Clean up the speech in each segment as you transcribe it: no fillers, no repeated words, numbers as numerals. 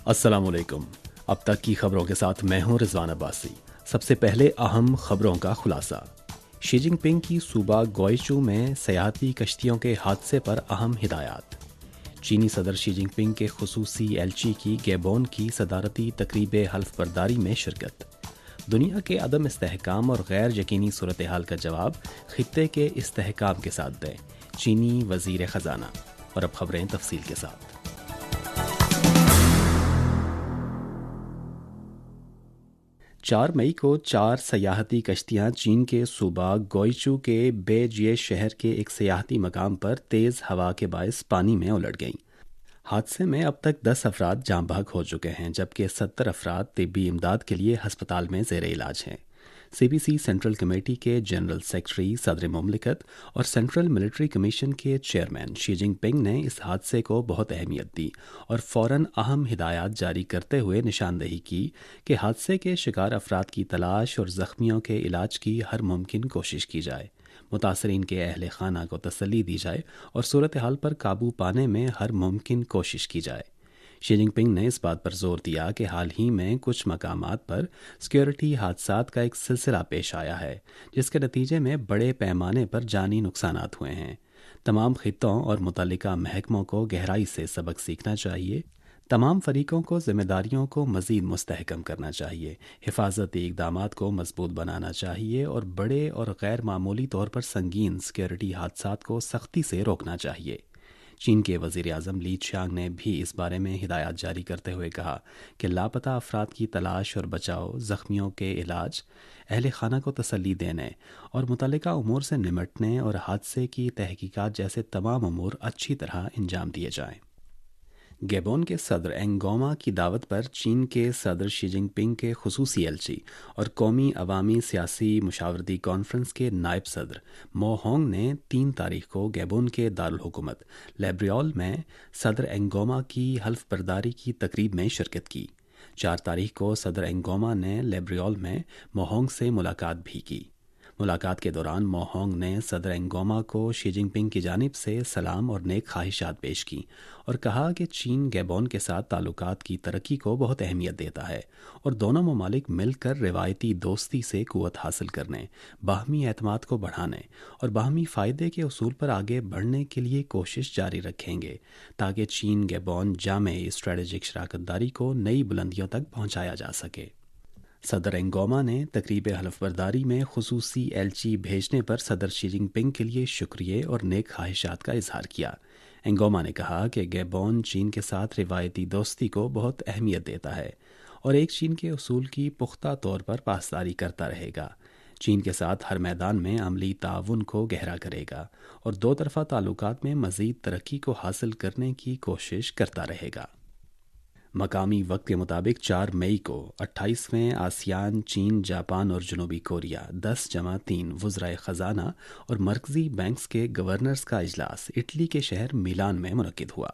السلام علیکم۔ اب تک کی خبروں کے ساتھ میں ہوں رضوان عباسی۔ سب سے پہلے اہم خبروں کا خلاصہ۔ شی جن پنگ کی صوبہ گوئچو میں سیاحتی کشتیوں کے حادثے پر اہم ہدایات۔ چینی صدر شی جن پنگ کے خصوصی ایلچی کی گیبون کی صدارتی تقریب حلف برداری میں شرکت۔ دنیا کے عدم استحکام اور غیر یقینی صورتحال کا جواب خطے کے استحکام کے ساتھ دیں، چینی وزیر خزانہ۔ اور اب خبریں تفصیل کے ساتھ۔ 4 مئی کو 4 سیاحتی کشتیاں چین کے صوبہ گوئچو کے بے جیے شہر کے ایک سیاحتی مقام پر تیز ہوا کے باعث پانی میں الٹ گئیں۔ حادثے میں اب تک 10 افراد جاں بحق ہو چکے ہیں، جبکہ 70 افراد طبی امداد کے لیے ہسپتال میں زیر علاج ہیں۔ C B C central committee کے جنرل سیکرٹری، صدر مملکت اور سینٹرل ملٹری کمیشن کے چیئرمین شی جن پنگ نے اس حادثے کو بہت اہمیت دی اور فوراً اہم ہدایات جاری کرتے ہوئے نشاندہی کی کہ حادثے کے شکار افراد کی تلاش اور زخمیوں کے علاج کی ہر ممکن کوشش کی جائے، متاثرین کے اہل خانہ کو تسلی دی جائے اور صورتحال پر قابو پانے میں ہر ممکن کوشش کی جائے۔ شی جن پنگ نے اس بات پر زور دیا کہ حال ہی میں کچھ مقامات پر سیکیورٹی حادثات کا ایک سلسلہ پیش آیا ہے، جس کے نتیجے میں بڑے پیمانے پر جانی نقصانات ہوئے ہیں۔ تمام خطوں اور متعلقہ محکموں کو گہرائی سے سبق سیکھنا چاہیے، تمام فریقوں کو ذمہ داریوں کو مزید مستحکم کرنا چاہیے، حفاظتی اقدامات کو مضبوط بنانا چاہیے اور بڑے اور غیر معمولی طور پر سنگین سیکیورٹی حادثات کو سختی سے روکنا چاہیے۔ چین کے وزیر اعظم لی چیانگ نے بھی اس بارے میں ہدایات جاری کرتے ہوئے کہا کہ لاپتہ افراد کی تلاش اور بچاؤ، زخمیوں کے علاج، اہل خانہ کو تسلی دینے اور متعلقہ امور سے نمٹنے اور حادثے کی تحقیقات جیسے تمام امور اچھی طرح انجام دیے جائیں۔ گیبون کے صدر انگوما کی دعوت پر چین کے صدر شی جن پنگ کے خصوصی ایلچی اور قومی عوامی سیاسی مشاورتی کانفرنس کے نائب صدر مو ہونگ نے 3 تاریخ کو گیبون کے دارالحکومت لیبریول میں صدر انگوما کی حلف برداری کی تقریب میں شرکت کی۔ 4 تاریخ کو صدر انگوما نے لیبریول میں مو ہونگ سے ملاقات بھی کی۔ ملاقات کے دوران مو ہونگ نے صدر انگوما کو شی جن پنگ کی جانب سے سلام اور نیک خواہشات پیش کی اور کہا کہ چین گیبون کے ساتھ تعلقات کی ترقی کو بہت اہمیت دیتا ہے اور دونوں ممالک مل کر روایتی دوستی سے قوت حاصل کرنے، باہمی اعتماد کو بڑھانے اور باہمی فائدے کے اصول پر آگے بڑھنے کے لیے کوشش جاری رکھیں گے تاکہ چین گیبون جامع اسٹریٹجک شراکت داری کو نئی بلندیوں تک پہنچایا جا سکے۔ صدر انگوما نے تقریب حلف برداری میں خصوصی ایلچی بھیجنے پر صدر شی جن پنگ کے لیے شکریہ اور نیک خواہشات کا اظہار کیا۔ انگوما نے کہا کہ گیبون چین کے ساتھ روایتی دوستی کو بہت اہمیت دیتا ہے اور ایک چین کے اصول کی پختہ طور پر پاسداری کرتا رہے گا، چین کے ساتھ ہر میدان میں عملی تعاون کو گہرا کرے گا اور 2 طرفہ تعلقات میں مزید ترقی کو حاصل کرنے کی کوشش کرتا رہے گا۔ مقامی وقت کے مطابق 4 مئی کو 28ویں آسیان، چین، جاپان اور جنوبی کوریا 10+3 وزرائے خزانہ اور مرکزی بینکس کے گورنرز کا اجلاس اٹلی کے شہر میلان میں منعقد ہوا۔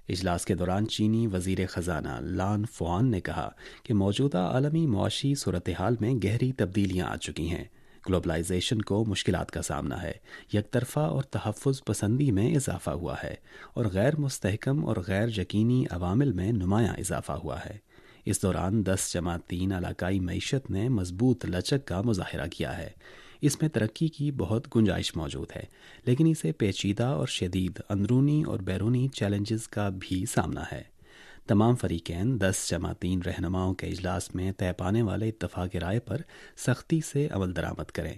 اجلاس کے دوران چینی وزیر خزانہ لان فوان نے کہا کہ موجودہ عالمی معاشی صورتحال میں گہری تبدیلیاں آ چکی ہیں، گلوبلائزیشن کو مشکلات کا سامنا ہے، یک طرفہ اور تحفظ پسندی میں اضافہ ہوا ہے اور غیر مستحکم اور غیر یقینی عوامل میں نمایاں اضافہ ہوا ہے۔ اس دوران 10+3 علاقائی معیشت نے مضبوط لچک کا مظاہرہ کیا ہے۔ اس میں ترقی کی بہت گنجائش موجود ہے، لیکن اسے پیچیدہ اور شدید اندرونی اور بیرونی چیلنجز کا بھی سامنا ہے۔ تمام فریقین 10+3 رہنماؤں کے اجلاس میں طے پانے والے اتفاق رائے پر سختی سے عمل درآمد کریں،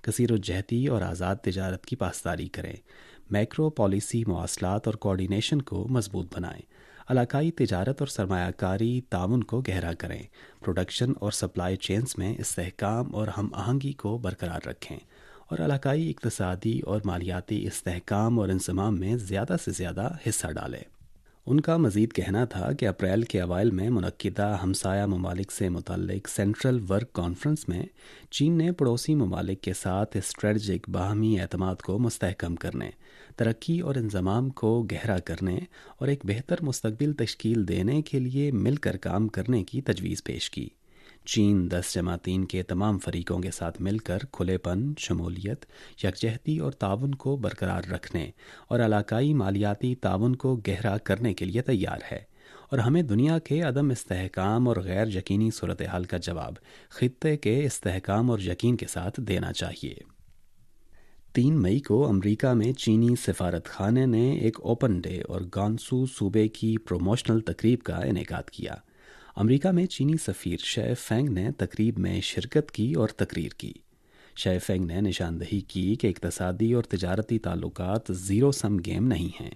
کثیر الجہتی اور آزاد تجارت کی پاسداری کریں، میکرو پالیسی مواصلات اور کوارڈینیشن کو مضبوط بنائیں، علاقائی تجارت اور سرمایہ کاری تعاون کو گہرا کریں، پروڈکشن اور سپلائی چینز میں استحکام اور ہم آہنگی کو برقرار رکھیں اور علاقائی اقتصادی اور مالیاتی استحکام اور انضمام میں زیادہ سے زیادہ حصہ ڈالیں۔ ان کا مزید کہنا تھا کہ اپریل کے اوائل میں منعقدہ ہمسایہ ممالک سے متعلق سینٹرل ورک کانفرنس میں چین نے پڑوسی ممالک کے ساتھ اسٹریٹجک باہمی اعتماد کو مستحکم کرنے، ترقی اور انضمام کو گہرا کرنے اور ایک بہتر مستقبل تشکیل دینے کے لیے مل کر کام کرنے کی تجویز پیش کی۔ چین 10+3 کے تمام فریقوں کے ساتھ مل کر کھلے پن، شمولیت، یکجہتی اور تعاون کو برقرار رکھنے اور علاقائی مالیاتی تعاون کو گہرا کرنے کے لیے تیار ہے اور ہمیں دنیا کے عدم استحکام اور غیر یقینی صورتحال کا جواب خطے کے استحکام اور یقین کے ساتھ دینا چاہیے۔ 3 مئی کو امریکہ میں چینی سفارت خانے نے ایک اوپن ڈے اور گانسو صوبے کی پروموشنل تقریب کا انعقاد کیا۔ امریکہ میں چینی سفیر شے فینگ نے تقریب میں شرکت کی اور تقریر کی۔ شے فینگ نے نشاندہی کی کہ اقتصادی اور تجارتی تعلقات زیرو سم گیم نہیں ہیں۔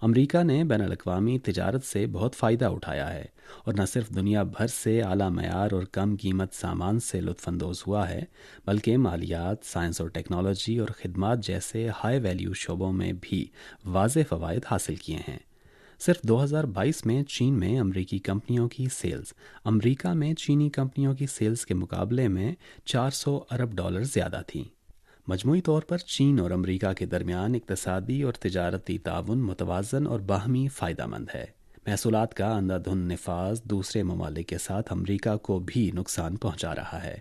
امریکہ نے بین الاقوامی تجارت سے بہت فائدہ اٹھایا ہے اور نہ صرف دنیا بھر سے اعلیٰ معیار اور کم قیمت سامان سے لطف اندوز ہوا ہے، بلکہ مالیات، سائنس اور ٹیکنالوجی اور خدمات جیسے ہائی ویلیو شعبوں میں بھی واضح فوائد حاصل کیے ہیں۔ صرف 2022 میں چین میں امریکی کمپنیوں کی سیلز امریکہ میں چینی کمپنیوں کی سیلز کے مقابلے میں $400 ارب زیادہ تھیں۔ مجموعی طور پر چین اور امریکہ کے درمیان اقتصادی اور تجارتی تعاون متوازن اور باہمی فائدہ مند ہے۔ محصولات کا اندھا دھند نفاذ دوسرے ممالک کے ساتھ امریکہ کو بھی نقصان پہنچا رہا ہے۔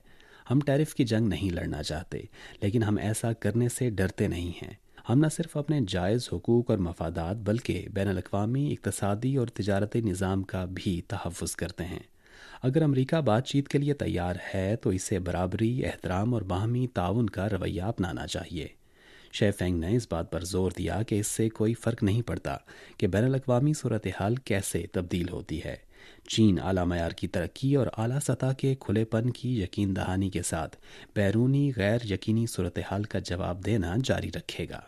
ہم ٹیرف کی جنگ نہیں لڑنا چاہتے، لیکن ہم ایسا کرنے سے ڈرتے نہیں ہیں۔ ہم نہ صرف اپنے جائز حقوق اور مفادات بلکہ بین الاقوامی اقتصادی اور تجارتی نظام کا بھی تحفظ کرتے ہیں۔ اگر امریکہ بات چیت کے لیے تیار ہے تو اسے برابری، احترام اور باہمی تعاون کا رویہ اپنانا چاہیے۔ شے فینگ نے اس بات پر زور دیا کہ اس سے کوئی فرق نہیں پڑتا کہ بین الاقوامی صورتحال کیسے تبدیل ہوتی ہے۔ چین اعلیٰ معیار کی ترقی اور اعلیٰ سطح کے کھلے پن کی یقین دہانی کے ساتھ بیرونی غیر یقینی صورتحال کا جواب دینا جاری رکھے گا۔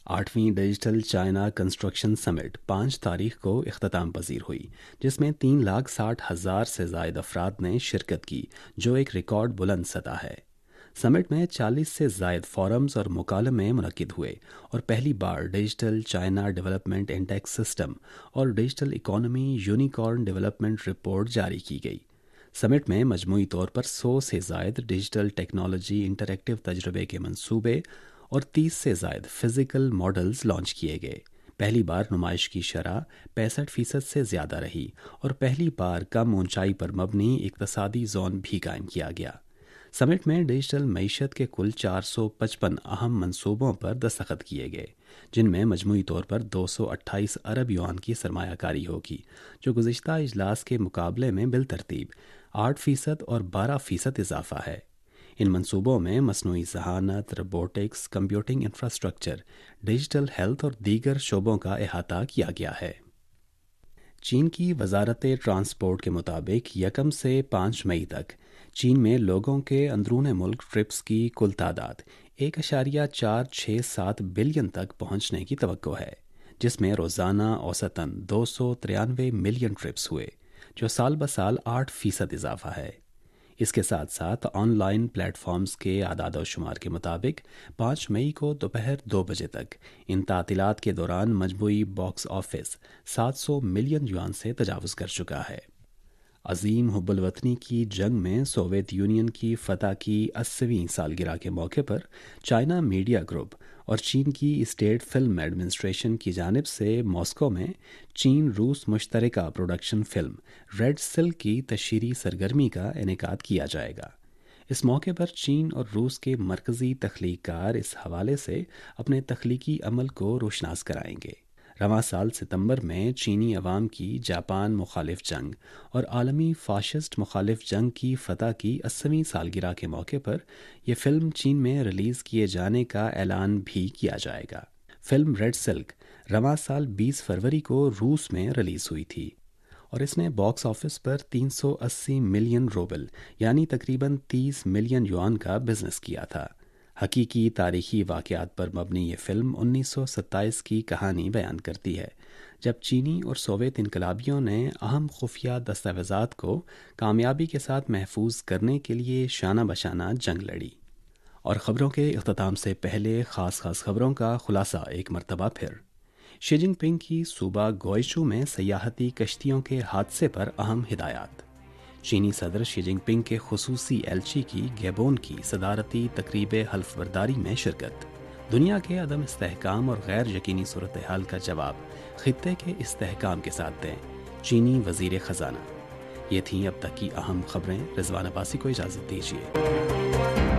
8ویں ڈیجیٹل چائنا کنسٹرکشن سمٹ 5 تاریخ کو اختتام پذیر ہوئی، جس میں 3,60,000 سے زائد افراد نے شرکت کی، جو ایک ریکارڈ بلند سطح ہے۔ سمٹ میں 40 سے زائد فورمز اور مکالمے منعقد ہوئے اور پہلی بار digital China development index system اور digital economy unicorn development report جاری کی گئی۔ سمٹ میں مجموعی طور پر 100 سے زائد ڈیجیٹل ٹیکنالوجی انٹریکٹیو تجربے کے منصوبے اور 30 سے زائد فزیکل ماڈلز لانچ کیے گئے۔ پہلی بار نمائش کی شرح 65% سے زیادہ رہی اور پہلی بار کم اونچائی پر مبنی اقتصادی زون بھی قائم کیا گیا۔ سمٹ میں ڈیجیٹل معیشت کے کل 455 اہم منصوبوں پر دستخط کیے گئے، جن میں مجموعی طور پر 228 ارب یوان کی سرمایہ کاری ہوگی، جو گزشتہ اجلاس کے مقابلے میں بالترتیب 8% اور 12% اضافہ ہے۔ ان منصوبوں میں مصنوعی ذہانت، robotics, computing infrastructure, digital health اور دیگر شعبوں کا احاطہ کیا گیا ہے۔ چین کی وزارت ٹرانسپورٹ کے مطابق 1 سے 5 مئی تک چین میں لوگوں کے اندرون ملک ٹرپس کی کل تعداد 1.467 بلین تک پہنچنے کی توقع ہے، جس میں روزانہ اوسطاً 293 ملین ٹرپس ہوئے، جو سال بسال 8% اضافہ ہے۔ اس کے ساتھ ساتھ آن لائن پلیٹ فارمز کے اعداد و شمار کے مطابق 5 مئی کو دوپہر 2 بجے تک ان تعطیلات کے دوران مجموعی باکس آفس 700 ملین یوان سے تجاوز کر چکا ہے۔ عظیم حب الوطنی کی جنگ میں سوویت یونین کی فتح کی 80ویں سالگرہ کے موقع پر چائنا میڈیا گروپ اور چین کی اسٹیٹ فلم ایڈمنسٹریشن کی جانب سے ماسکو میں چین روس مشترکہ پروڈکشن فلم ریڈ سلک کی تشہیری سرگرمی کا انعقاد کیا جائے گا۔ اس موقع پر چین اور روس کے مرکزی تخلیق کار اس حوالے سے اپنے تخلیقی عمل کو روشناس کرائیں گے۔ رواں سال ستمبر میں چینی عوام کی جاپان مخالف جنگ اور عالمی فاشسٹ مخالف جنگ کی فتح کی 80ویں سالگرہ کے موقع پر یہ فلم چین میں ریلیز کیے جانے کا اعلان بھی کیا جائے گا۔ فلم ریڈ سلک رواں سال 20 فروری کو روس میں ریلیز ہوئی تھی اور اس نے باکس آفس پر 380 ملین روبل یعنی تقریباً 30 ملین یوان کا بزنس کیا تھا۔ حقیقی تاریخی واقعات پر مبنی یہ فلم 1927 کی کہانی بیان کرتی ہے، جب چینی اور سوویت انقلابیوں نے اہم خفیہ دستاویزات کو کامیابی کے ساتھ محفوظ کرنے کے لیے شانہ بشانہ جنگ لڑی۔ اور خبروں کے اختتام سے پہلے خاص خبروں کا خلاصہ ایک مرتبہ پھر۔ شی جن پنگ کی صوبہ گوئچو میں سیاحتی کشتیوں کے حادثے پر اہم ہدایات۔ چینی صدر شی جن پنگ کے خصوصی ایلچی کی گیبون کی صدارتی تقریب حلف برداری میں شرکت۔ دنیا کے عدم استحکام اور غیر یقینی صورتحال کا جواب خطے کے استحکام کے ساتھ دیں، چینی وزیر خزانہ۔ یہ تھیں اب تک کی اہم خبریں۔ رضوان عباسی کو اجازت دیجیے۔